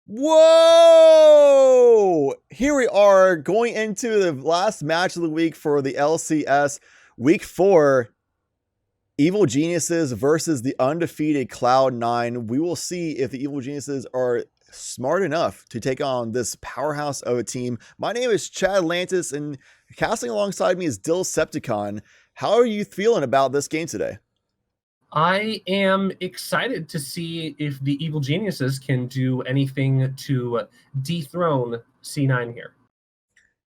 Whoa! Here we are going into the last match of the week for the LCS week 4. Evil Geniuses versus the undefeated Cloud9. We will see if the Evil Geniuses are smart enough to take on this powerhouse of a team. My name is Chadlantis, and casting alongside me is Dilceptacon. How are you feeling about this game today? I am excited to see if the Evil Geniuses can do anything to dethrone C9 here.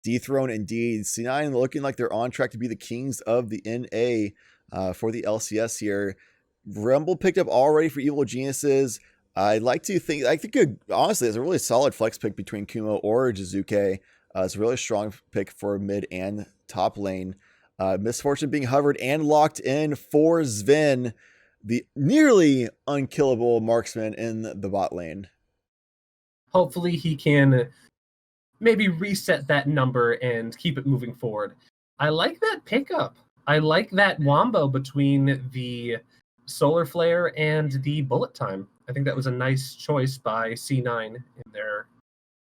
Dethrone indeed. C9 looking like they're on track to be the kings of the NA for the LCS here. Rumble picked up already for Evil Geniuses. I think honestly, it's a really solid flex pick between Kumo or Jizuke. It's a really strong pick for mid and top lane. Misfortune being hovered and locked in for Sven, the nearly unkillable marksman in the bot lane. Hopefully he can maybe reset that number and keep it moving forward. I like that pickup. I like that wombo between the Solar Flare and the Bullet Time. I think that was a nice choice by C9 in their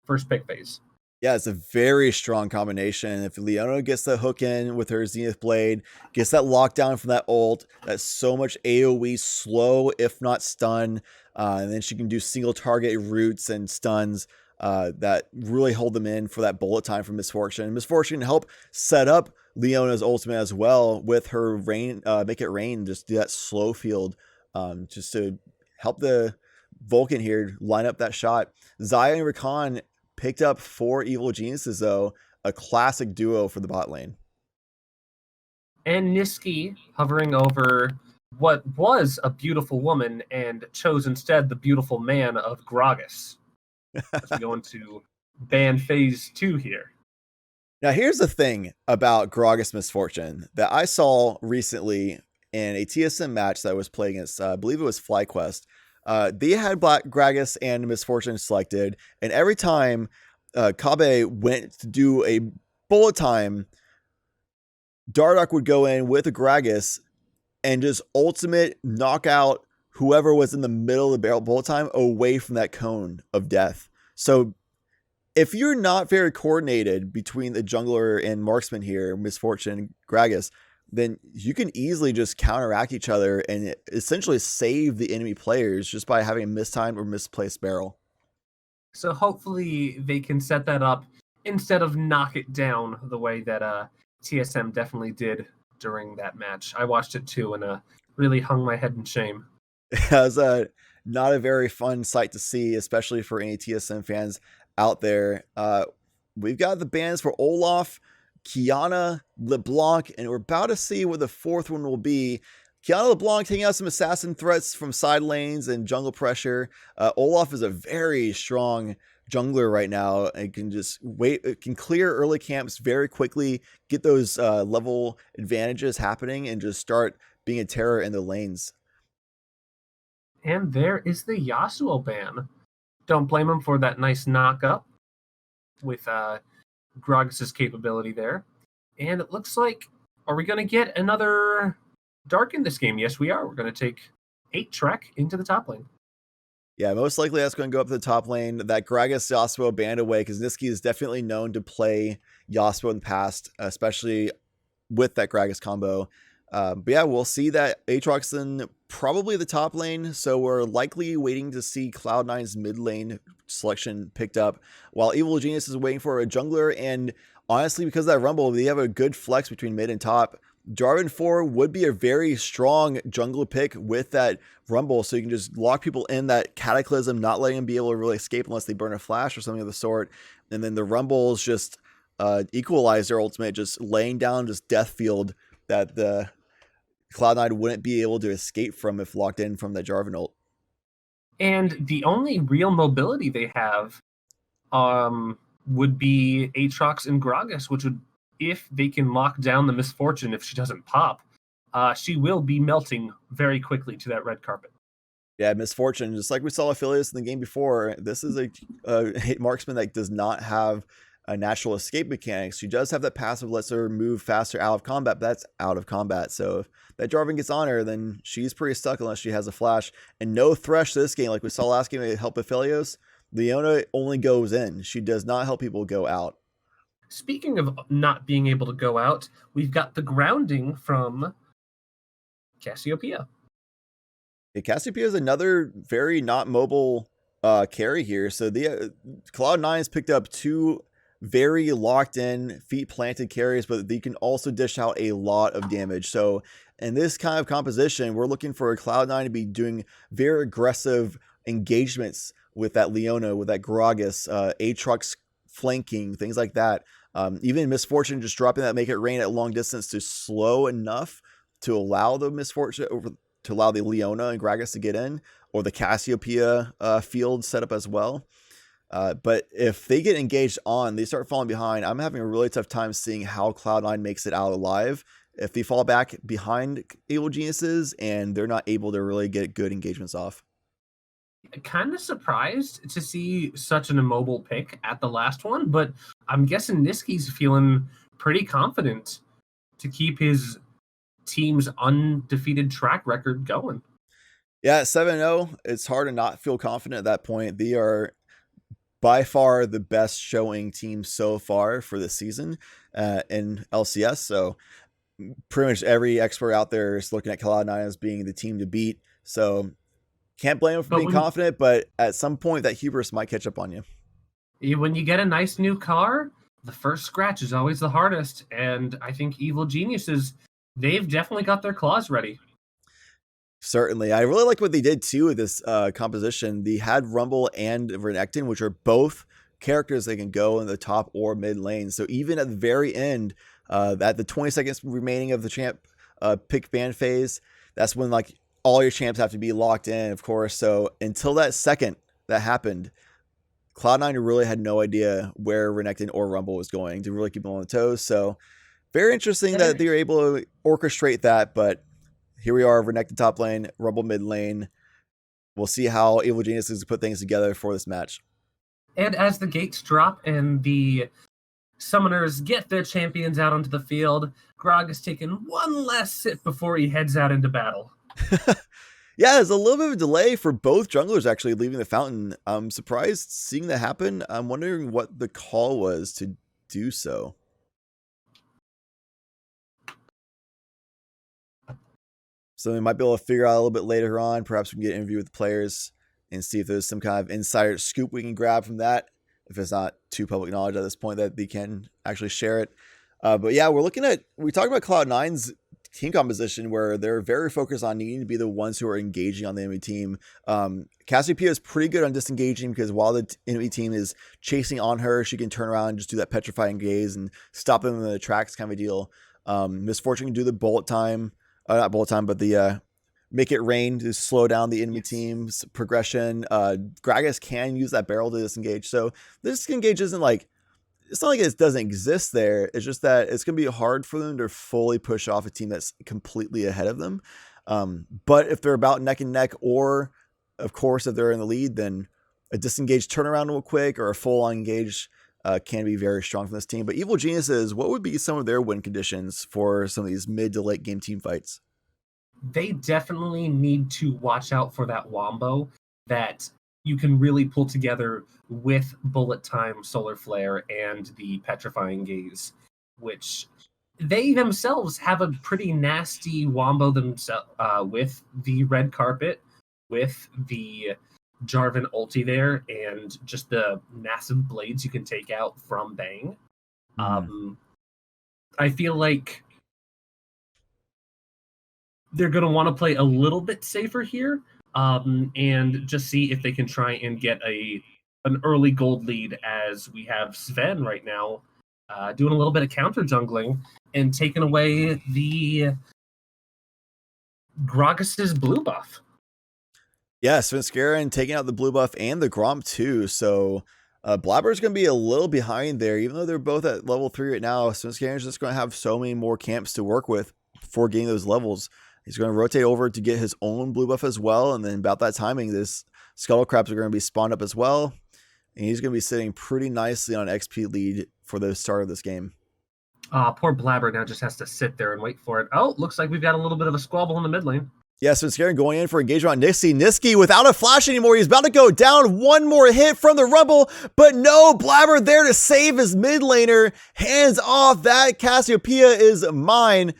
first pick phase. Yeah, it's a very strong combination. If Leona gets the hook in with her Zenith Blade, gets that lockdown from that ult, that's so much AoE slow, if not stun, and then she can do single target roots and stuns that really hold them in for that bullet time from Misfortune. Misfortune help set up Leona's ultimate as well with her rain, make it rain, just do that slow field, just to help the Vulcan here line up that shot. Xayah and Rakan picked up 4 Evil Geniuses, though, a classic duo for the bot lane. And Niski hovering over what was a beautiful woman and chose instead the beautiful man of Gragas. As we go into ban phase 2 here. Now, here's the thing about Gragas Misfortune that I saw recently in a TSM match that was playing against, I believe it was FlyQuest. They had Gragas and Misfortune selected, and every time Kabe went to do a bullet time, Dardoch would go in with a Gragas and just ultimate knock out whoever was in the middle of the barrel bullet time away from that cone of death. So if you're not very coordinated between the jungler and marksman here, Misfortune and Gragas, then you can easily just counteract each other and essentially save the enemy players just by having a mistimed or misplaced barrel. So hopefully they can set that up instead of knock it down the way that TSM definitely did during that match. I watched it too and really hung my head in shame. It was not a very fun sight to see, especially for any TSM fans out there. We've got the bans for Olaf, Kiana, LeBlanc, and we're about to see what the fourth one will be. Kiana LeBlanc taking out some assassin threats from side lanes and jungle pressure. Olaf is a very strong jungler right now and can just can clear early camps very quickly, get those level advantages happening, and just start being a terror in the lanes. And there is the Yasuo ban. Don't blame him for that nice knock up with Gragas' capability there. And it looks like, are we going to get another Dark in this game? Yes, we are. We're going to take 8 Trek into the top lane. Yeah, most likely that's going to go up to the top lane. That Gragas Yasuo banned away because Niski is definitely known to play Yasuo in the past, especially with that Gragas combo. But yeah, we'll see that Aatrox in probably the top lane, so we're likely waiting to see Cloud9's mid lane selection picked up, while Evil Genius is waiting for a jungler, and honestly, because of that Rumble, they have a good flex between mid and top. Jarvan 4 would be a very strong jungler pick with that Rumble, so you can just lock people in that Cataclysm, not letting them be able to really escape unless they burn a flash or something of the sort, and then the Rumbles just equalize their ultimate, just laying down just death field that the Cloud9 wouldn't be able to escape from if locked in from the Jarvan ult. And the only real mobility they have would be Aatrox and Gragas, which would, if they can lock down the Misfortune, if she doesn't pop, she will be melting very quickly to that red carpet. Yeah, Misfortune, just like we saw Aphelios in the game before, this is a hit marksman that does not have a natural escape mechanic. She does have that passive, lets her move faster out of combat, but that's out of combat. So if that Jarvan gets on her, then she's pretty stuck unless she has a flash. And no Thresh this game, like we saw last game, to help Aphelios. Leona only goes in. She does not help people go out. Speaking of not being able to go out, we've got the grounding from Cassiopeia. Yeah, Cassiopeia is another very not mobile carry here. So the Cloud9 has picked up 2 very locked in, feet planted carries, but they can also dish out a lot of damage. So in this kind of composition, we're looking for a Cloud9 to be doing very aggressive engagements with that Leona, with that Gragas, Aatrox flanking, things like that. Even Misfortune just dropping that Make It Rain at long distance to slow enough to allow the Misfortune to allow the Leona and Gragas to get in, or the Cassiopeia field set up as well. But if they get engaged on, they start falling behind. I'm having a really tough time seeing how Cloud9 makes it out alive. If they fall back behind Evil Geniuses and they're not able to really get good engagements off. Kind of surprised to see such an immobile pick at the last one, but I'm guessing Niski's feeling pretty confident to keep his team's undefeated track record going. Yeah, 7-0, it's hard to not feel confident at that point. They are by far the best showing team so far for this season in LCS. So pretty much every expert out there is looking at Cloud9 as being the team to beat. So can't blame them for being confident, but at some point that hubris might catch up on you. When you get a nice new car, the first scratch is always the hardest. And I think Evil Geniuses, they've definitely got their claws ready. Certainly. I really like what they did too with this composition. They had Rumble and Renekton, which are both characters that can go in the top or mid lane. So even at the very end, at the 20 seconds remaining of the champ pick ban phase, that's when like all your champs have to be locked in, of course. So until that second that happened, Cloud9 really had no idea where Renekton or Rumble was going to really keep them on the toes. So very interesting that they were able to orchestrate that, but here we are, Renekton top lane, Rumble mid lane. We'll see how Evil Geniuses put things together for this match. And as the gates drop and the summoners get their champions out onto the field, Grog is taking one last sip before he heads out into battle. Yeah, there's a little bit of a delay for both junglers actually leaving the fountain. I'm surprised seeing that happen. I'm wondering what the call was to do so. So we might be able to figure out a little bit later on. Perhaps we can get an interview with the players and see if there's some kind of insider scoop we can grab from that. If it's not too public knowledge at this point that they can actually share it. But yeah, we talked about Cloud9's team composition where they're very focused on needing to be the ones who are engaging on the enemy team. Cassiopeia is pretty good on disengaging because while the enemy team is chasing on her, she can turn around and just do that petrifying gaze and stop them in the tracks kind of a deal. Misfortune can do the bullet time. Not bullet time, but the Make It Rain to slow down the enemy team's progression. Gragas can use that barrel to disengage. So this disengage isn't like, it's not like it doesn't exist there. It's just that it's going to be hard for them to fully push off a team that's completely ahead of them. But if they're about neck and neck, or of course, if they're in the lead, then a disengage turnaround real quick or a full on engage can be very strong from this team. But Evil Geniuses, what would be some of their win conditions for some of these mid to late game team fights? They definitely need to watch out for that wombo that you can really pull together with Bullet Time, Solar Flare, and the Petrifying Gaze, which they themselves have a pretty nasty wombo themselves with the red carpet, with the Jarvan ulti there, and just the massive blades you can take out from Bang. I feel like they're going to want to play a little bit safer here, and just see if they can try and get an early gold lead, as we have Sven right now doing a little bit of counter jungling and taking away the Gragas' blue buff. Yeah, Svenskeren taking out the blue buff and the Gromp too. So Blabber's going to be a little behind there, even though they're both at level 3 right now. Svenskeren's just going to have so many more camps to work with before getting those levels. He's going to rotate over to get his own blue buff as well. And then about that timing, this Scuttle Crabs are going to be spawned up as well. And he's going to be sitting pretty nicely on XP lead for the start of this game. Poor Blabber now just has to sit there and wait for it. Oh, looks like we've got a little bit of a squabble in the mid lane. Yeah, so Scaring going in for engagement on Niski. Niski without a flash anymore. He's about to go down. One more hit from the Rumble, but no, Blabber there to save his mid laner. Hands off. That Cassiopeia is mine.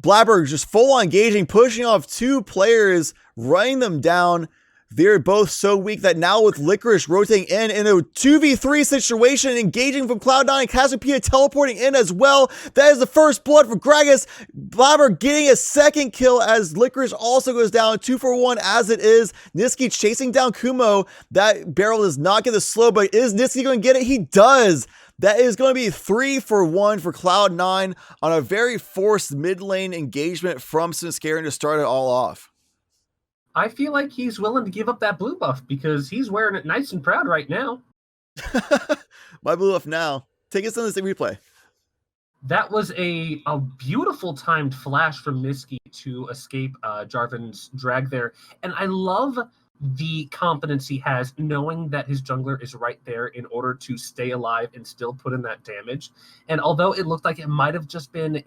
Blabber just full on engaging, pushing off two players, running them down. They're both so weak that now with Licorice rotating in a 2v3 situation, engaging from Cloud9, and Cassiopeia teleporting in as well. That is the first blood for Gragas. Blabber getting a second kill as Licorice also goes down. 2 for 1 as it is. Niski chasing down Kumo. That barrel does not get the slow, but is Niski going to get it? He does. That is going to be 3 for 1 for Cloud9 on a very forced mid lane engagement from Svenskeren to start it all off. I feel like he's willing to give up that blue buff because he's wearing it nice and proud right now. My blue buff now. Take us on this replay. That was a beautiful timed flash from Niski to escape Jarvan's drag there. And I love the confidence he has knowing that his jungler is right there in order to stay alive and still put in that damage. And although it looked like it might have just been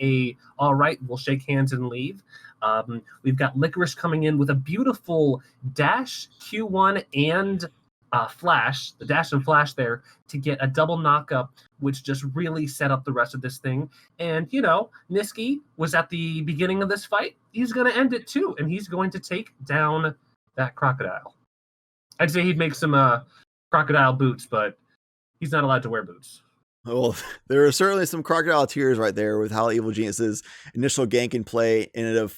all right, we'll shake hands and leave. We've got Licorice coming in with a beautiful dash, Q1, and flash, the dash and flash there to get a double knockup, which just really set up the rest of this thing. And, Niski was at the beginning of this fight. He's going to end it too, and he's going to take down that crocodile. I'd say he'd make some crocodile boots, but he's not allowed to wear boots. Well, there are certainly some crocodile tears right there with how Evil Genius's initial gank and play ended up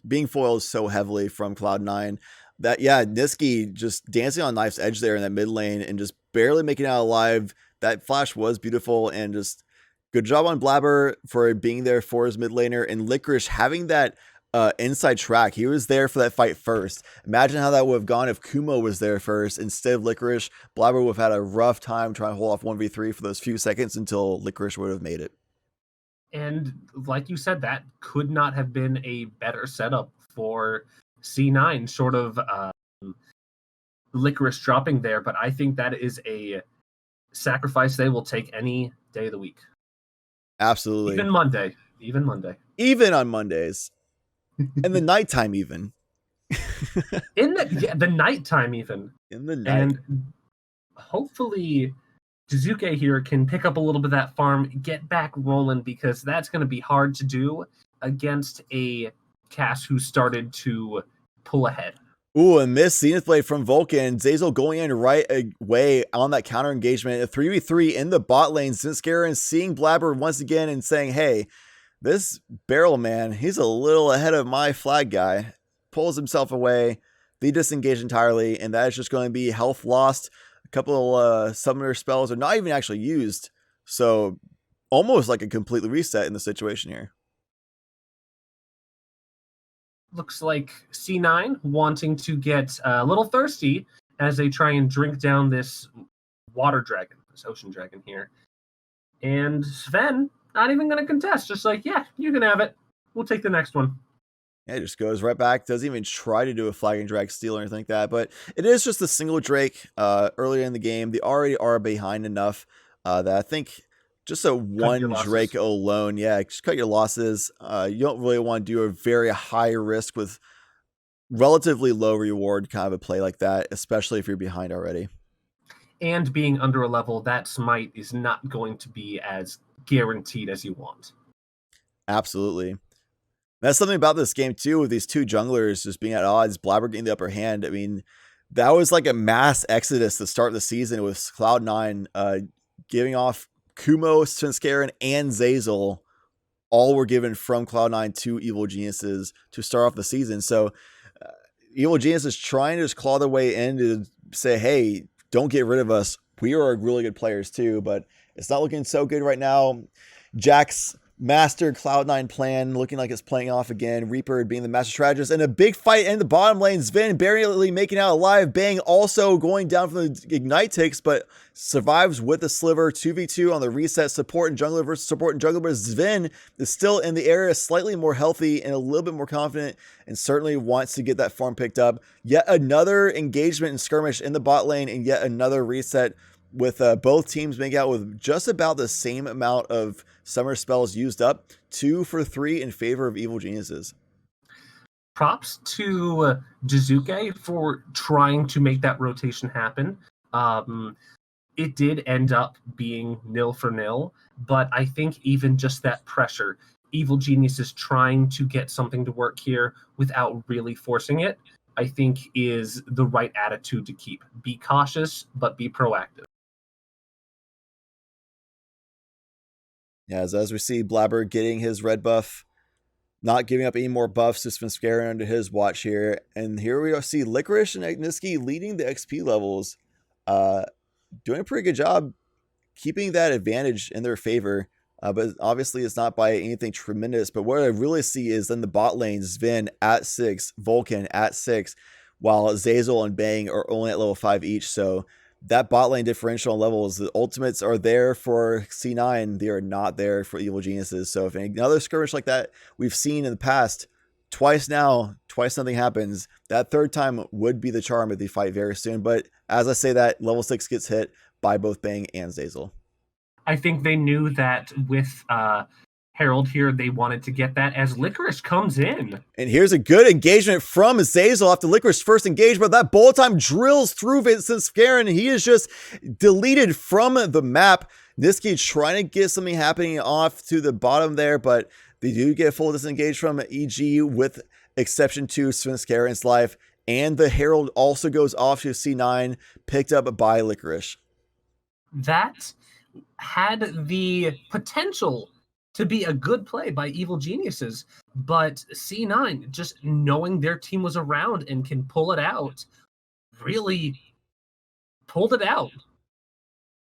being foiled so heavily from Cloud9 that, Niski just dancing on knife's edge there in that mid lane and just barely making it out alive. That flash was beautiful, and just good job on Blabber for being there for his mid laner, and Licorice having that inside track. He was there for that fight first. Imagine how that would have gone if Kumo was there first instead of Licorice. Blabber would have had a rough time trying to hold off 1v3 for those few seconds until Licorice would have made it. And like you said, that could not have been a better setup for C9, short of Licorice dropping there. But I think that is a sacrifice they will take any day of the week. Absolutely. Even Monday. Even on Mondays. And the nighttime even. In the nighttime even. In the night. And hopefully Jizuke here can pick up a little bit of that farm, get back rolling, because that's going to be hard to do against a Cass who started to pull ahead. Ooh, and missed Zenith Blade from Vulcan. Zazel going in right away on that counter engagement. A 3v3 in the bot lane. Svenskeren seeing Blabber once again and saying, hey, this barrel man, he's a little ahead of my flag guy. Pulls himself away. They disengage entirely, and that is just going to be health lost. A couple summoner spells are not even actually used. So almost like a completely reset in the situation here. Looks like C9 wanting to get a little thirsty as they try and drink down this water dragon, this ocean dragon here. And Sven, not even going to contest. Just like, yeah, you can have it. We'll take the next one. Yeah, it just goes right back. Doesn't even try to do a flag and drag steal or anything like that. But it is just a single Drake earlier in the game. They already are behind enough that I think just a one Drake alone, just cut your losses. You don't really want to do a very high risk with relatively low reward kind of a play like that, especially if you're behind already. And being under a level, that smite is not going to be as guaranteed as you want. Absolutely. That's something about this game too, with these two junglers just being at odds, Blabber getting the upper hand. I mean, that was like a mass exodus to start the season with Cloud9 giving off Kumo, Svenskeren, and Zazel. All were given from Cloud9 to Evil Geniuses to start off the season. So Evil Genius is trying to just claw their way in to say, hey, don't get rid of us. We are really good players too, but it's not looking so good right now. Jack's master Cloud9 plan looking like it's playing off again. Reaper being the master strategist, and a big fight in the bottom lane. Sven barely making out alive. Bang also going down from the ignite ticks, but survives with the sliver. 2v2 on the reset. Support and jungler versus support and jungler, but Sven is still in the area, slightly more healthy and a little bit more confident, and certainly wants to get that farm picked up. Yet another engagement and skirmish in the bot lane, and yet another reset with both teams making out with just about the same amount of summer spells used up. 2 for 3 in favor of Evil Geniuses. props to Jizuke for trying to make that rotation happen. It did end up being 0-0, but I think even just that pressure, Evil Genius is trying to get something to work here without really forcing it, I think is the right attitude to keep. Be cautious, but be proactive. Yeah, as we see Blabber getting his red buff, not giving up any more buffs to Svenskeren under his watch here. And here we see Licorice and Niski leading the XP levels, doing a pretty good job keeping that advantage in their favor. But obviously it's not by anything tremendous. But what I really see is then the bot lane, Sven at 6, Vulcan at 6, while Zazel and Bang are only at level 5 each. So that bot lane differential levels, the ultimates are there for C9. They are not there for Evil Geniuses. So if another skirmish like that we've seen in the past, twice nothing happens, that third time would be the charm if they fight very soon. But as I say that, level 6 gets hit by both Bang and Zazel. I think they knew that with Herald here, they wanted to get that as Licorice comes in. And here's a good engagement from Zazel after Licorice's first engagement. That bullet time drills through Svenskeren, and he is just deleted from the map. Niski trying to get something happening off to the bottom there, but they do get full disengage from EG with exception to Svenskeren's life. And the Herald also goes off to C9, picked up by Licorice. That had the potential to be a good play by Evil Geniuses, but C9, just knowing their team was around and can pull it out, really pulled it out.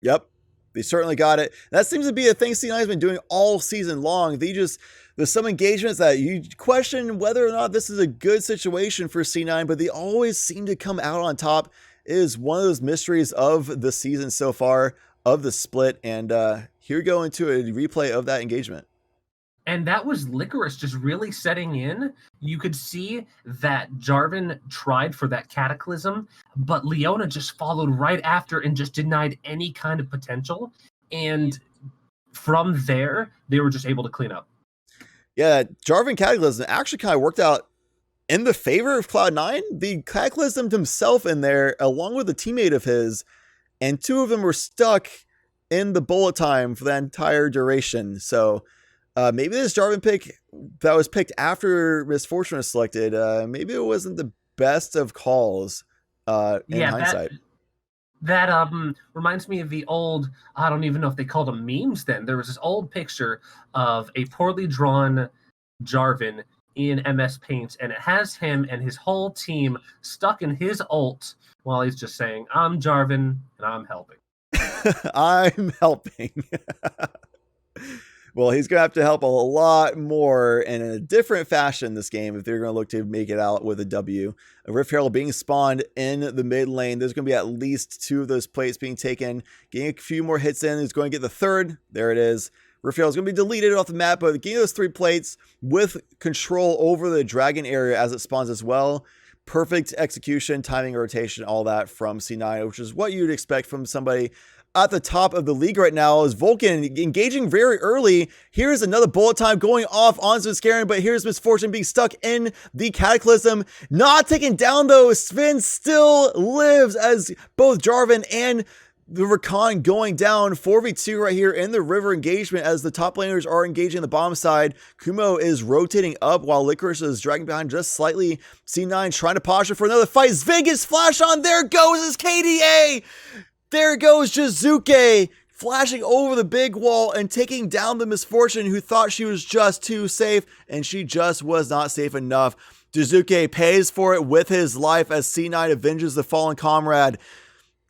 Yep, they certainly got it. That seems to be a thing C9 has been doing all season long. There's some engagements that you question whether or not this is a good situation for C9, but they always seem to come out on top. It is one of those mysteries of the season so far, of the split, and here we go into a replay of that engagement. And that was Licorice just really setting in. You could see that Jarvan tried for that Cataclysm, but Leona just followed right after and just denied any kind of potential. And from there, they were just able to clean up. Yeah, Jarvan Cataclysm actually kind of worked out in the favor of Cloud9. The Cataclysm himself in there, along with a teammate of his, and two of them were stuck in the bullet time for that entire duration. So maybe this Jarvan pick that was picked after Misfortune was selected, maybe it wasn't the best of calls in hindsight. That reminds me of the old, I don't even know if they called them memes then. There was this old picture of a poorly drawn Jarvan in MS Paint, and it has him and his whole team stuck in his ult while he's just saying, I'm Jarvan and I'm helping. I'm helping. Well, he's going to have to help a lot more and in a different fashion this game if they're going to look to make it out with a W. A Rift Herald being spawned in the mid lane. There's going to be at least 2 of those plates being taken. Getting a few more hits in. He's going to get the third. There it is. Rift Herald is going to be deleted off the map, but getting those 3 plates with control over the dragon area as it spawns as well. Perfect execution, timing, rotation, all that from C9, which is what you'd expect from somebody at the top of the league right now. Is Vulcan engaging very early. Here's another bullet time going off on Svenskeren, but here's Misfortune being stuck in the Cataclysm. Not taken down though. Sven still lives as both Jarvan and the Rakan going down. 4v2 right here in the river engagement as the top laners are engaging the bottom side. Kumo is rotating up while Licorice is dragging behind just slightly. C9 trying to posture for another fight. Sven gets flash on. There goes his KDA. There goes Jizuke flashing over the big wall and taking down the Misfortune who thought she was just too safe, and she just was not safe enough. Jizuke pays for it with his life as C9 avenges the fallen comrade.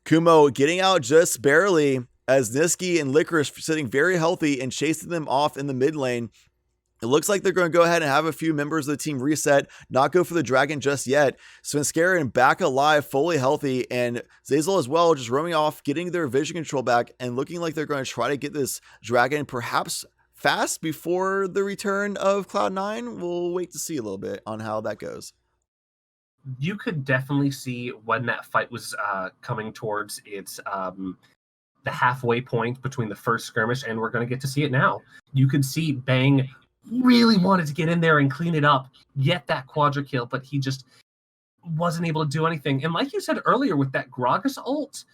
Kumo getting out just barely as Niski and Licorice sitting very healthy and chasing them off in the mid lane. It looks like they're going to go ahead and have a few members of the team reset, not go for the dragon just yet. Svenskeren back alive, fully healthy, and Zazel as well, just roaming off, getting their vision control back, and looking like they're going to try to get this dragon perhaps fast before the return of Cloud9. We'll wait to see a little bit on how that goes. You could definitely see when that fight was coming towards its the halfway point between the first skirmish, and we're going to get to see it now. You could see Bang really wanted to get in there and clean it up, get that quadra kill, but he just wasn't able to do anything. And like you said earlier, with that Gragas ult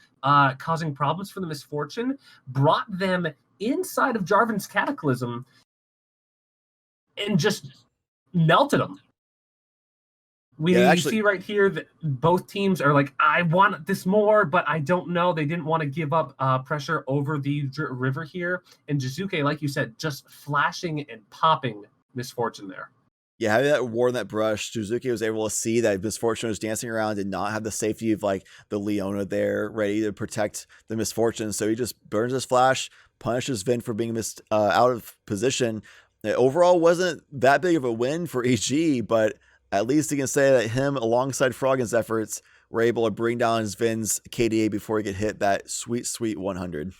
causing problems for the Misfortune, brought them inside of Jarvan's Cataclysm and just melted them. We see right here that both teams are like, I want this more, but I don't know. They didn't want to give up pressure over the river here. And Jizuke, like you said, just flashing and popping Misfortune there. Yeah, having that ward in that brush, Suzuki was able to see that Misfortune was dancing around, did not have the safety of like the Leona there ready to protect the Misfortune. So he just burns his flash, punishes Vin for being out of position. It overall wasn't that big of a win for EG, but at least you can say that him alongside Froggen's efforts were able to bring down Vin's KDA before he could hit that sweet, sweet 100.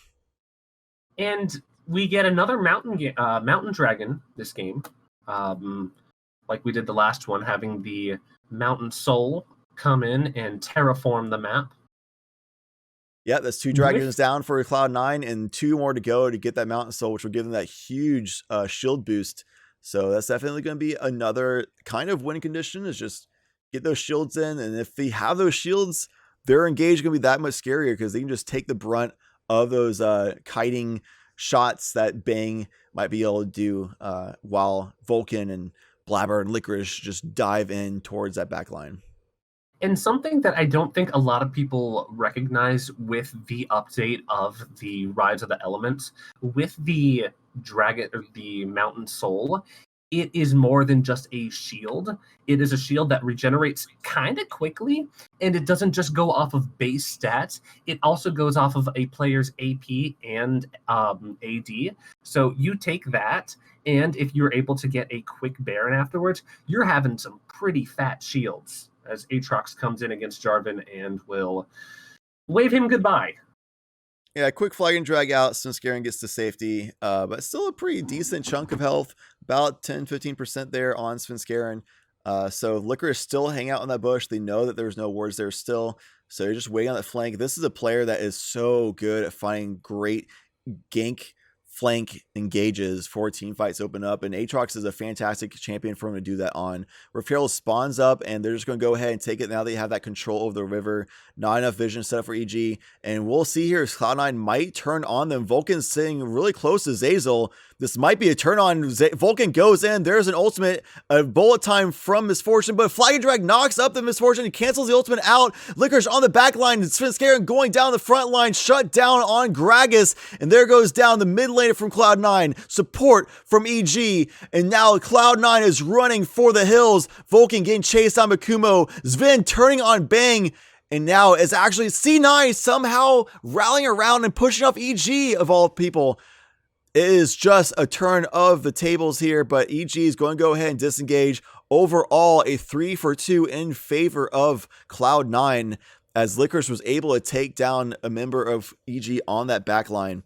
And we get another mountain dragon this game. Like we did the last one, having the Mountain Soul come in and terraform the map. Yeah, that's 2 dragons down for Cloud9 and 2 more to go to get that Mountain Soul, which will give them that huge shield boost. So that's definitely going to be another kind of win condition, is just get those shields in. And if they have those shields, their engage going to be that much scarier because they can just take the brunt of those kiting shots that Bang might be able to do while Vulcan and Blabber and Licorice just dive in towards that back line. And something that I don't think a lot of people recognize with the update of the Rise of the Elements, with the dragon or the Mountain Soul, it is more than just a shield. It is a shield that regenerates kind of quickly, and it doesn't just go off of base stats. It also goes off of a player's AP and AD. So you take that, and if you're able to get a quick Baron afterwards, you're having some pretty fat shields as Aatrox comes in against Jarvan and will wave him goodbye. Yeah, quick flag and drag out since Garen gets to safety, but still a pretty decent chunk of health, about 10-15% there on Svenskeren. So Licorice still hang out on that bush. They know that there's no wards there still, so you're just waiting on that flank. This is a player that is so good at finding great gank flank engages for team fights open up, and Aatrox is a fantastic champion for him to do that on. Raphael spawns up, and they're just going to go ahead and take it now that they have that control over the river. Not enough vision set up for EG, and we'll see here Cloud9 might turn on them. Vulcan's sitting really close to Zazel. This might be a turn on. Vulcan goes in. There's an ultimate, a bullet time from Misfortune, but Flag and Drag knocks up the Misfortune and cancels the ultimate out. Licorice on the back line. Svenskeren going down the front line, shut down on Gragas, and there goes down the mid laner from Cloud9. Support from EG, and now Cloud9 is running for the hills. Vulcan getting chased on Makumo. Sven turning on Bang, and now it's actually C9 somehow rallying around and pushing off EG of all people. It is just a turn of the tables here, but EG is going to go ahead and disengage. Overall, a 3-for-2 in favor of Cloud9, as Licorice was able to take down a member of EG on that back line.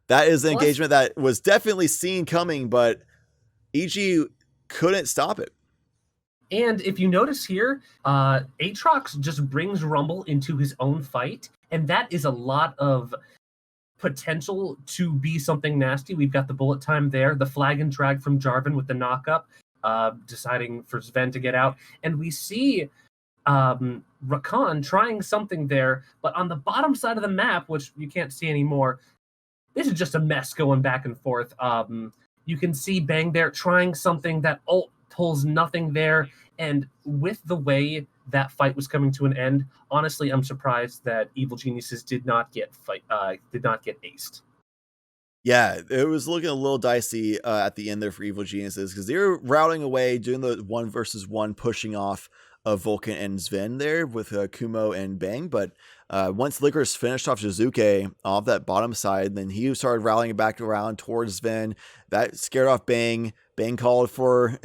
That is an engagement that was definitely seen coming, but EG couldn't stop it. And if you notice here, Aatrox just brings Rumble into his own fight, and that is a lot of potential to be something nasty. We've got the bullet time there, the flag and drag from Jarvan with the knockup, deciding for Sven to get out. And we see Rakan trying something there, but on the bottom side of the map, which you can't see anymore, this is just a mess going back and forth. You can see Bang there trying something that ult pulls nothing there. And with the way that fight was coming to an end, honestly, I'm surprised that Evil Geniuses did not get aced. Yeah, it was looking a little dicey at the end there for Evil Geniuses, because they were routing away, doing the 1-versus-1 pushing off of Vulcan and Sven there with Kumo and Bang. But once Licorice finished off Shizuke off that bottom side, then he started rallying back around towards Sven. That scared off Bang. Bang called for,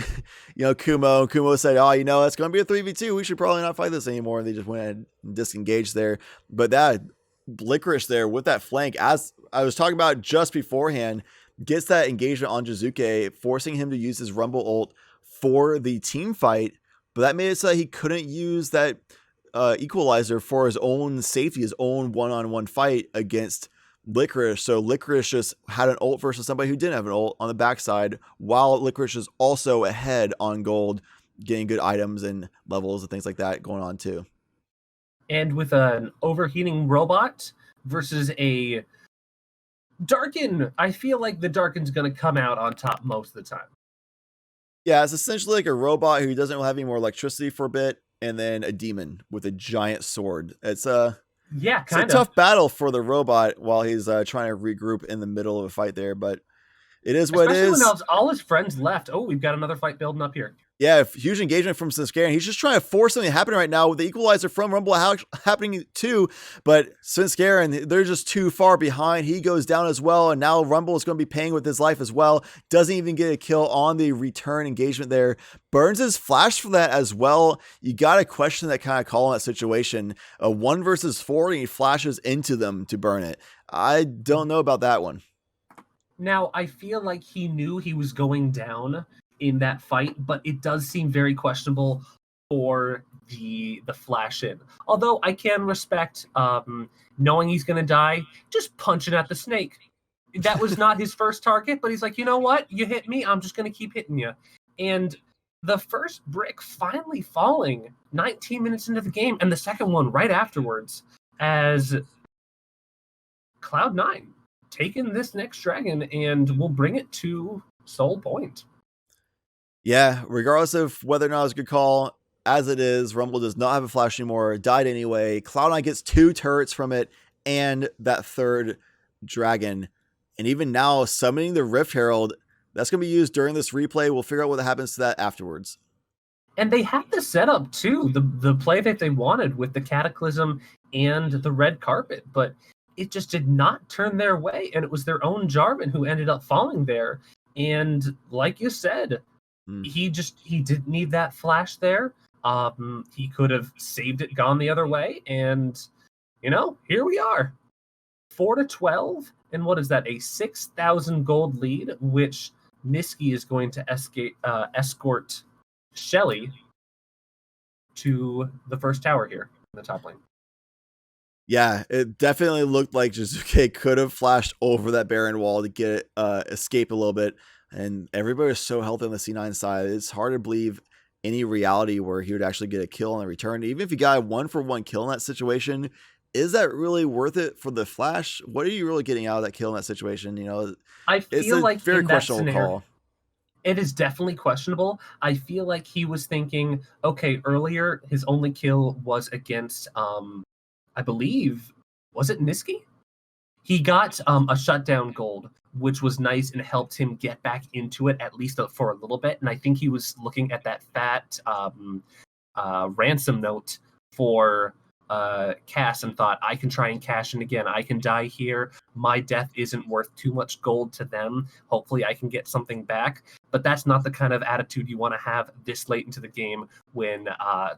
Kumo. Kumo said, it's going to be a 3v2. We should probably not fight this anymore. And they just went ahead and disengaged there. But that Licorice there with that flank, as I was talking about just beforehand, gets that engagement on Jizuke, forcing him to use his Rumble ult for the team fight. But that made it so that he couldn't use that equalizer for his own safety, his own one-on-one fight against Licorice. So Licorice just had an ult versus somebody who didn't have an ult on the backside, while Licorice is also ahead on gold, getting good items and levels and things like that going on too. And with an overheating robot versus a Darkin, I feel like the Darkin's going to come out on top most of the time. Yeah, it's essentially like a robot who doesn't have any more electricity for a bit, and then a demon with a giant sword. It's a tough battle for the robot while he's trying to regroup in the middle of a fight there, but it is what it is. Especially when all his friends left. Oh, we've got another fight building up here. Yeah, huge engagement from Svenskeren. He's just trying to force something to happen right now with the equalizer from Rumble happening too. But Svenskeren, they're just too far behind. He goes down as well. And now Rumble is going to be paying with his life as well. Doesn't even get a kill on the return engagement there. Burns his flash for that as well. You got to question that kind of call in that situation. A 1 versus 4, and he flashes into them to burn it. I don't know about that one. Now, I feel like he knew he was going down in that fight, but it does seem very questionable for the flash in. Although I can respect knowing he's going to die, just punching at the snake. That was not his first target, but he's like, you know what? You hit me, I'm just going to keep hitting you. And the first brick finally falling 19 minutes into the game, and the second one right afterwards, as Cloud9 taking this next dragon and will bring it to Soul Point. Yeah, regardless of whether or not it was a good call, as it is, Rumble does not have a flash anymore. It died anyway. Cloud9 gets 2 turrets from it and that third dragon. And even now, summoning the Rift Herald, that's going to be used during this replay. We'll figure out what happens to that afterwards. And they had the setup too, the play that they wanted with the Cataclysm and the red carpet, but it just did not turn their way. And it was their own Jarvan who ended up falling there. And like you said, he didn't need that flash there. He could have saved it, gone the other way, and here we are, 4-12, and what is that? A 6,000 gold lead, which Nisqy is going to escort Shelly to the first tower here in the top lane. Yeah, it definitely looked like Jizuke could have flashed over that Baron wall to get escape a little bit. And everybody is so healthy on the C9 side. It's hard to believe any reality where he would actually get a kill on the return. Even if you got a 1-for-1 kill in that situation, is that really worth it for the flash? What are you really getting out of that kill in that situation? I feel like very questionable call. It is definitely questionable. I feel like he was thinking, okay, earlier his only kill was against, I believe, was it Nisqy? He got a shutdown gold, which was nice and helped him get back into it, at least for a little bit. And I think he was looking at that fat ransom note for Cass and thought, I can try and cash in again. I can die here. My death isn't worth too much gold to them. Hopefully I can get something back. But that's not the kind of attitude you want to have this late into the game when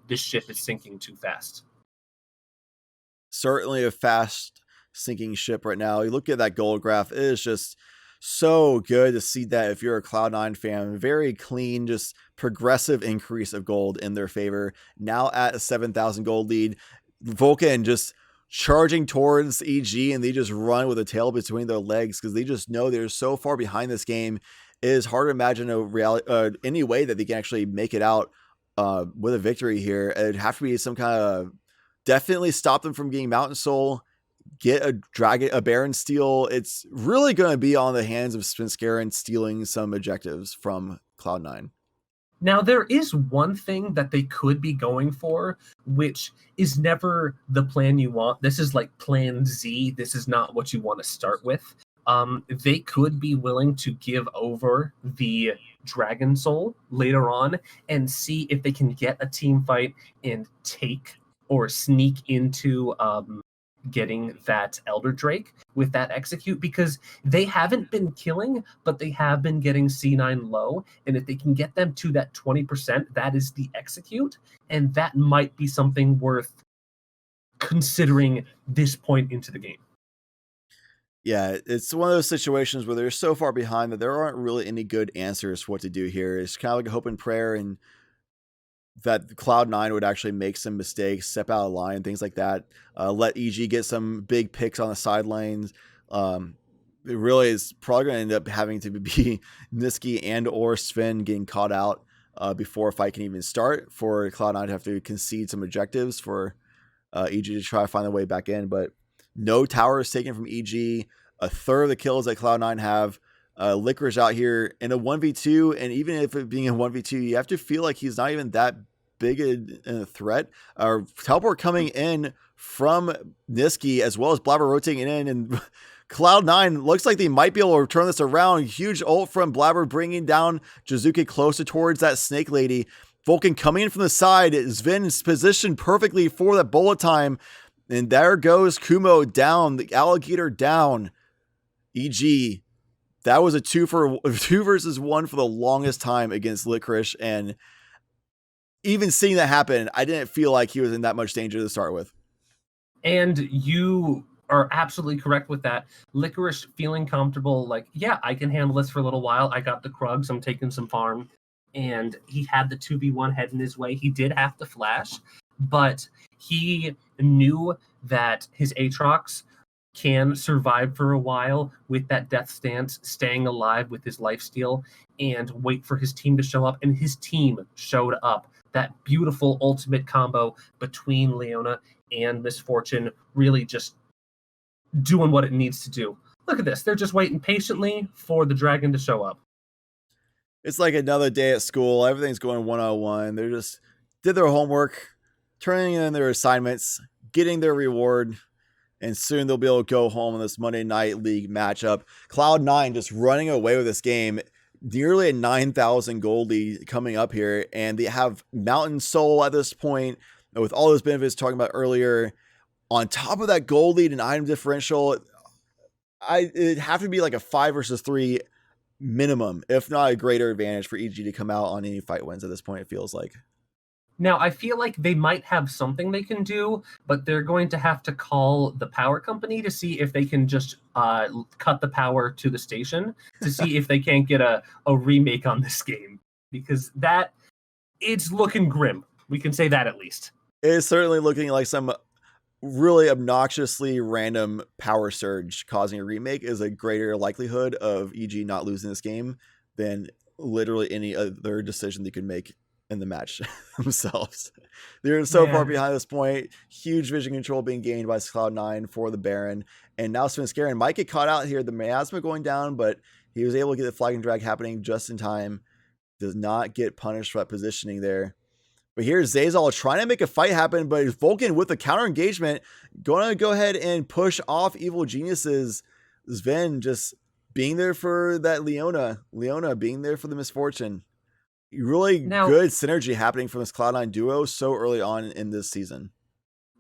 this ship is sinking too fast. Certainly a fast sinking ship right now. You look at that gold graph, it is just so good to see that if you're a Cloud9 fan. Very clean, just progressive increase of gold in their favor. Now at a 7,000 gold lead. Vulcan just charging towards EG, and they just run with a tail between their legs because they just know they're so far behind this game. It is hard to imagine any way that they can actually make it out with a victory here. It'd have to be some kind of definitely stop them from getting Mountain Soul, get a Baron steal. It's really going to be on the hands of Svenskeren stealing some objectives from Cloud9. Now, there is one thing that they could be going for, which is never the plan you want. This is like plan Z. This is not what you want to start with. They could be willing to give over the Dragon Soul later on and see if they can get a team fight and take or sneak into getting that Elder Drake with that execute, because they haven't been killing, but they have been getting C9 low. And if they can get them to that 20%, that is the execute. And that might be something worth considering this point into the game. Yeah, it's one of those situations where they're so far behind that there aren't really any good answers for what to do here. It's kind of like a hope and prayer, and that Cloud9 would actually make some mistakes, step out of line, things like that. Let EG get some big picks on the sidelines. It really is probably going to end up having to be Niski and or Sven getting caught out before a fight can even start, for Cloud9 to have to concede some objectives for EG to try to find their way back in. But no tower is taken from EG. A third of the kills that Cloud9 have. Licorice out here in a 1v2, and even if it being a 1v2, you have to feel like he's not even that big a threat. Teleport coming in from Niski, as well as Blabber rotating in, and Cloud9 looks like they might be able to turn this around. Huge ult from Blabber, bringing down Jizuke closer towards that Snake Lady. Vulcan coming in from the side. Sven's positioned perfectly for that bullet time. And there goes Kumo down, the alligator down. EG, that was a 2 versus 1 for the longest time against Licorice. And even seeing that happen, I didn't feel like he was in that much danger to start with. And you are absolutely correct with that. Licorice feeling comfortable, like, yeah, I can handle this for a little while. I got the Krugs, I'm taking some farm. And he had the 2v1 heading his way. He did have to flash, but he knew that his Aatrox can survive for a while with that death stance, staying alive with his lifesteal, and wait for his team to show up. And his team showed up. That beautiful ultimate combo between Leona and Misfortune, really just doing what it needs to do. Look at this. They're just waiting patiently for the dragon to show up. It's like another day at school. Everything's going 101. They just did their homework, turning in their assignments, getting their reward, and soon they'll be able to go home in this Monday Night League matchup. Cloud9 just running away with this game. Nearly a 9,000 gold lead coming up here, and they have Mountain Soul at this point, with all those benefits talking about earlier. On top of that gold lead and item differential, it'd have to be like a 5 versus 3 minimum, if not a greater advantage for EG to come out on any fight wins at this point, it feels like. Now, I feel like they might have something they can do, but they're going to have to call the power company to see if they can just cut the power to the station to see if they can't get a remake on this game. Because it's looking grim. We can say that at least. It is certainly looking like some really obnoxiously random power surge causing a remake is a greater likelihood of EG not losing this game than literally any other decision they could make in the match themselves. They're so far behind this point. Huge vision control being gained by Cloud9 for the Baron. And now Svenskeren might get caught out here. The miasma going down, but he was able to get the flag and drag happening just in time. Does not get punished for that positioning there. But here's Zazal trying to make a fight happen, but Vulcan with the counter engagement going to go ahead and push off Evil Geniuses. Sven just being there for that Leona being there for the Misfortune. Really good synergy happening from this Cloud9 duo so early on in this season.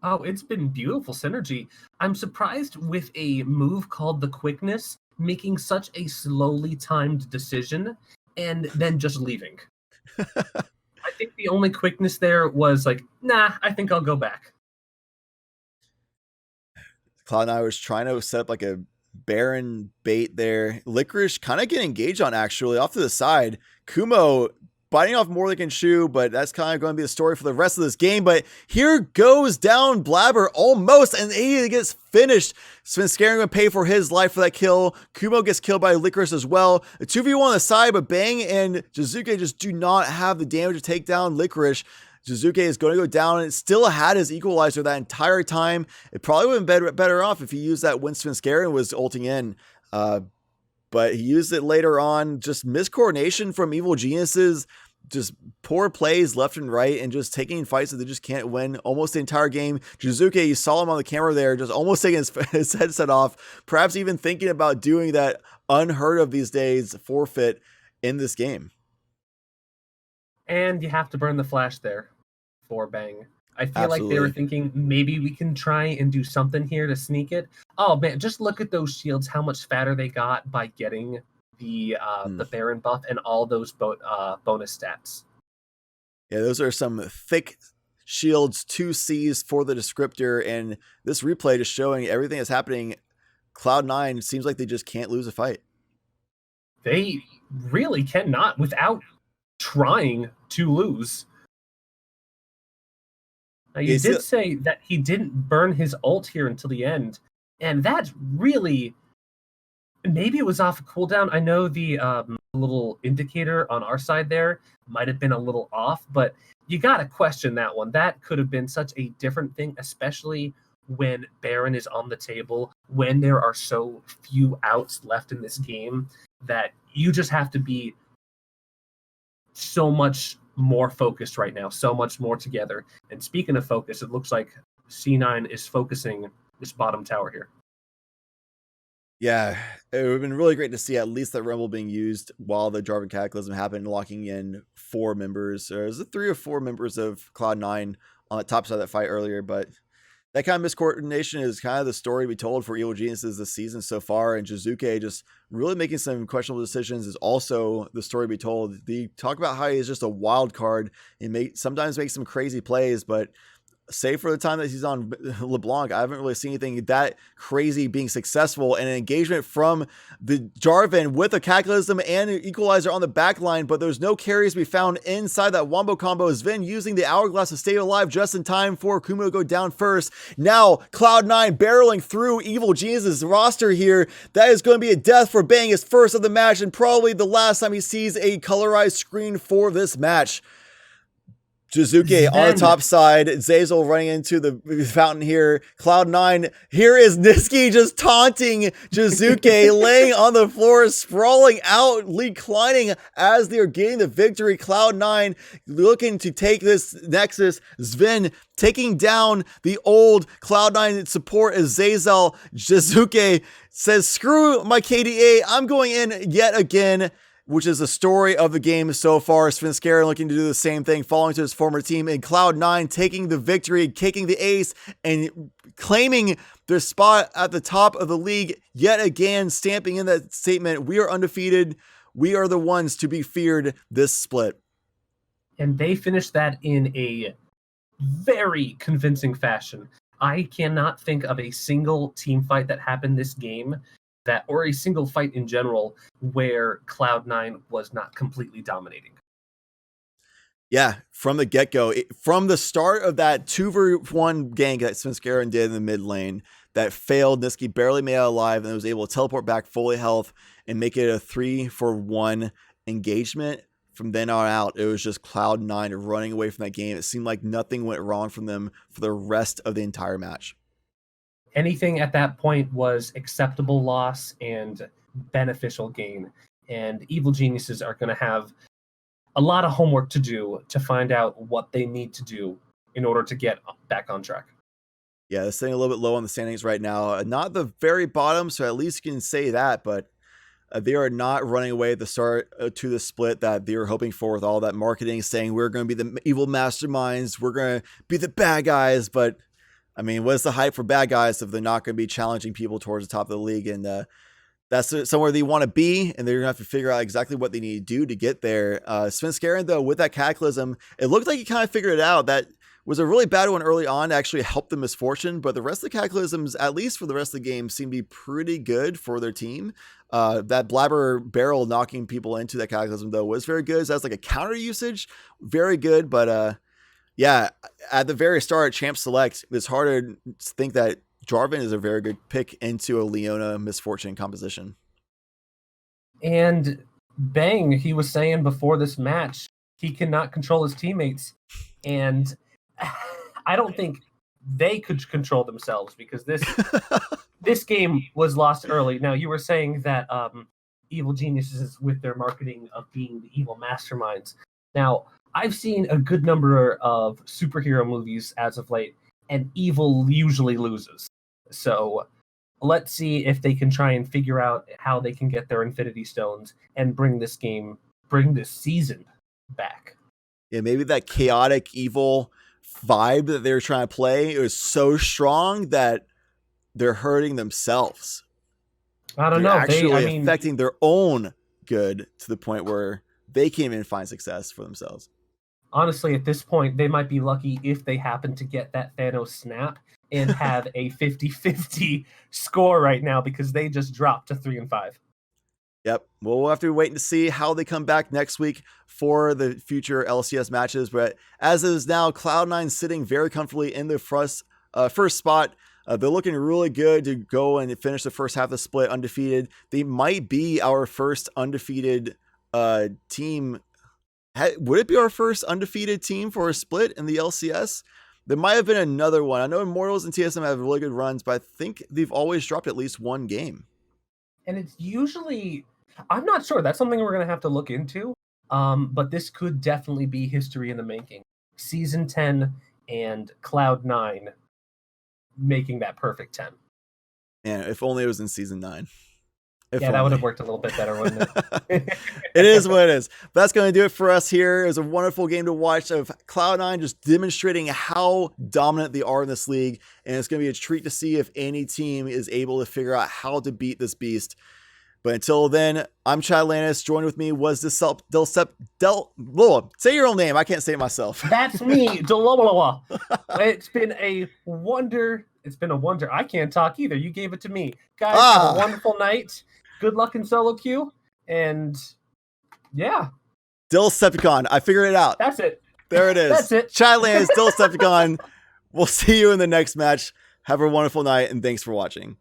Oh, it's been beautiful synergy. I'm surprised with a move called the Quickness, making such a slowly timed decision and then just leaving. I think the only quickness there was like, nah, I think I'll go back. Cloud9 was trying to set up like a Baron bait there. Licorice kind of getting engaged on actually off to the side. Kumo biting off more than can chew, but that's kind of going to be the story for the rest of this game. But here goes down Blabber almost, and he gets finished. Svenskeren going to pay for his life for that kill. Kumo gets killed by Licorice as well. A 2v1 on the side, but Bang and Jizuke just do not have the damage to take down Licorice. Jizuke is going to go down and still had his equalizer that entire time. It probably would have been better off if he used that when Svenskeren was ulting in. But he used it later on. Just miscoordination from Evil Geniuses. Just poor plays left and right and just taking fights that they just can't win almost the entire game. Jizuke, you saw him on the camera there, just almost taking his headset off. Perhaps even thinking about doing that unheard of these days forfeit in this game. And you have to burn the flash there for Bang. I feel like they were thinking maybe we can try and do something here to sneak it. Oh man, just look at those shields, how much fatter they got by getting the Baron buff and all those bonus stats. Yeah, those are some thick shields, 2 Cs for the descriptor, and this replay just showing everything that's happening. Cloud9 seems like they just can't lose a fight. They really cannot without trying to lose. Now, you did say that he didn't burn his ult here until the end, and that's really... Maybe it was off a cooldown. I know the little indicator on our side there might have been a little off, but you got to question that one. That could have been such a different thing, especially when Baron is on the table, when there are so few outs left in this game, that you just have to be so much more focused right now, so much more together. And speaking of focus, it looks like C9 is focusing this bottom tower here. Yeah, it would have been really great to see at least that Rumble being used while the Jarvan Cataclysm happened, locking in 4 members, or is it 3 or 4 members of Cloud9 on the top side of that fight earlier, but that kind of miscoordination is kind of the story we told for Evil Geniuses this season so far, and Jizuke just really making some questionable decisions is also the story we told. They talk about how he's just a wild card and sometimes makes some crazy plays, but save for the time that he's on LeBlanc, I haven't really seen anything that crazy being successful, and an engagement from the Jarvan with a Cataclysm and an Equalizer on the back line, but there's no carries to be found inside that Wombo combo. Sven using the Hourglass to stay alive just in time for Kumo to go down first. Now Cloud9 barreling through Evil Genius' roster here. That is going to be a death for Bang, his first of the match, and probably the last time he sees a colorized screen for this match. Jizuke on the top side, Zeyzal running into the fountain here. Cloud9, here is Niski just taunting Jizuke, laying on the floor, sprawling out, reclining as they are getting the victory. Cloud9 looking to take this Nexus. Sven taking down the old Cloud9 support as Zeyzal. Jizuke says, screw my KDA, I'm going in yet again, which is the story of the game so far. Svenskeren looking to do the same thing, falling to his former team, and Cloud9 taking the victory, kicking the ace, and claiming their spot at the top of the league yet again, stamping in that statement, we are undefeated, we are the ones to be feared this split. And they finished that in a very convincing fashion. I cannot think of a single team fight that happened this game or a single fight in general where Cloud9 was not completely dominating. Yeah, from the get-go, from the start of that 2v1 gank that Svenskeren did in the mid lane that failed, Niski barely made it alive and was able to teleport back fully health and make it a 3-for-1 engagement. From then on out, it was just Cloud9 running away from that game. It seemed like nothing went wrong from them for the rest of the entire match. Anything at that point was acceptable loss and beneficial gain. And Evil Geniuses are going to have a lot of homework to do to find out what they need to do in order to get back on track. Yeah, they're sitting a little bit low on the standings right now. Not the very bottom, so at least you can say that, but they are not running away at the start to the split that they were hoping for with all that marketing, saying we're going to be the evil masterminds, we're going to be the bad guys, but I mean, what's the hype for bad guys if they're not going to be challenging people towards the top of the league? And that's somewhere they want to be, and they're going to have to figure out exactly what they need to do to get there. Svenskeren, though, with that Cataclysm, it looked like he kind of figured it out. That was a really bad one early on to actually help the Misfortune, but the rest of the Cataclysms, at least for the rest of the game, seem to be pretty good for their team. That Blabber barrel knocking people into that Cataclysm, though, was very good. So that's like a counter usage, very good, but yeah, at the very start, Champ Select, it's hard to think that Jarvan is a very good pick into a Leona Misfortune composition. And Bang, he was saying before this match, he cannot control his teammates. And I don't think they could control themselves because this game was lost early. Now, you were saying that Evil Geniuses with their marketing of being the evil masterminds. Now, I've seen a good number of superhero movies as of late, and evil usually loses. So let's see if they can try and figure out how they can get their Infinity Stones and bring this season back. Yeah, maybe that chaotic evil vibe that they're trying to play is so strong that they're hurting themselves. I don't know. Actually affecting their own good to the point where they can't even find success for themselves. Honestly, at this point, they might be lucky if they happen to get that Thanos snap and have a 50-50 score right now because they just dropped to 3-5. Yep. Well, we'll have to wait to see how they come back next week for the future LCS matches. But as it is now, Cloud9 sitting very comfortably in the first spot. They're looking really good to go and finish the first half of the split undefeated. They might be our first undefeated team. Would it be our first undefeated team for a split in the LCS? There might have been another one. I know Immortals and TSM have really good runs, but I think they've always dropped at least one game. And it's usually, I'm not sure. That's something we're going to have to look into. But this could definitely be history in the making. Season 10 and Cloud9 making that perfect 10. Yeah, if only it was in Season 9. That would have worked a little bit better, wouldn't it? It is what it is. But that's going to do it for us here. It was a wonderful game to watch of Cloud9 just demonstrating how dominant they are in this league. And it's going to be a treat to see if any team is able to figure out how to beat this beast. But until then, I'm Chadlantis. Joined with me was say your own name. I can't say it myself. That's me. It's been a wonder. It's been a wonder. I can't talk either. You gave it to me. Guys, have a wonderful night. Good luck in solo queue. And yeah. Dilceptacon. I figured it out. That's it. There it is. That's it. Chadlantis, Dilceptacon. We'll see you in the next match. Have a wonderful night, and thanks for watching.